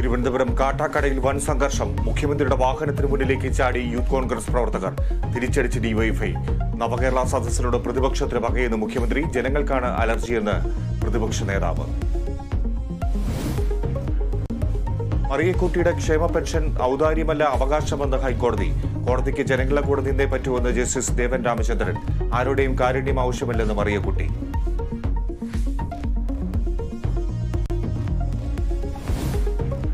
തിരുവനന്തപുരം കാട്ടാക്കടയിൽ വൻ സംഘർഷം. മുഖ്യമന്ത്രിയുടെ വാഹനത്തിന് മുന്നിലേക്ക് ചാടി യൂത്ത് കോൺഗ്രസ് പ്രവർത്തകർ. തിരിച്ചടിച്ച് ഡിവൈഎഫ്ഐ. നവകേരള സദസ്സിനോട് പ്രതിപക്ഷത്തിന് വകയെന്ന് മുഖ്യമന്ത്രി. ജനങ്ങൾക്കാണ് അലർജിയെന്ന് പ്രതിപക്ഷ നേതാവ്. മറിയക്കുട്ടിയുടെ ക്ഷേമ പെൻഷൻ ഔദാര്യമല്ല, അവകാശമെന്ന് ഹൈക്കോടതി. കോടതിക്ക് ജനങ്ങളെ കൂടെ നിന്നേ പറ്റുമെന്ന് ജസ്റ്റിസ് ദേവൻ രാമചന്ദ്രൻ. ആരുടെയും കാരുണ്യം ആവശ്യമില്ലെന്ന് മറിയക്കുട്ടി.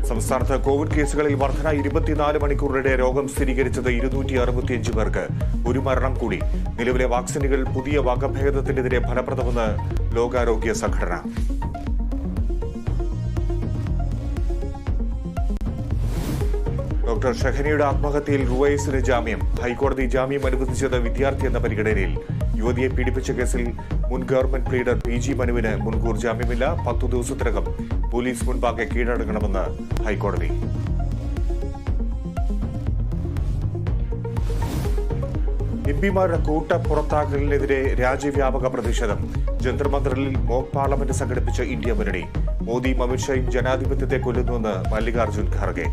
സംസ്ഥാനത്ത് കോവിഡ് കേസുകളിൽ വർധന. 24 മണിക്കൂറിനിടെ രോഗം സ്ഥിരീകരിച്ചത് 265 പേർക്ക്. ഒരു മരണം കൂടി. നിലവിലെ വാക്സിനുകൾ പുതിയ വകഭേദത്തിനെതിരെ ഫലപ്രദമെന്ന് ലോകാരോഗ്യ സംഘടന. ഡോക്ടർ ഷഹനയുടെ ആത്മഹത്യയിൽ റുവൈസിന് ജാമ്യം. ഹൈക്കോടതി ജാമ്യം അനുവദിച്ചത് വിദ്യാർത്ഥി എന്ന പരിഗണനയിൽ. യുവതിയെ പീഡിപ്പിച്ച കേസിൽ മുൻ ഗവൺമെന്റ് ലീഡർ PG മനുവിന് മുൻകൂർ ജാമ്യമില്ല. 10 ദിവസത്തിനകം പോലീസ് മുൻപാകെ കീഴടങ്ങണമെന്ന് ഹൈക്കോടതി. എംപിമാരുടെ കൂട്ട പുറത്താക്കലിനെതിരെ രാജ്യവ്യാപക പ്രതിഷേധം. ജന്തർ മന്ദറിൽ മോക്ക് പാർലമെന്റ് സംഘടിപ്പിച്ച ഇന്ത്യ മുന്നണി. മോദിയും അമിത്ഷായും ജനാധിപത്യത്തെ കൊല്ലുന്നുവെന്ന് മല്ലികാർജ്ജുൻ ഖാർഗെ.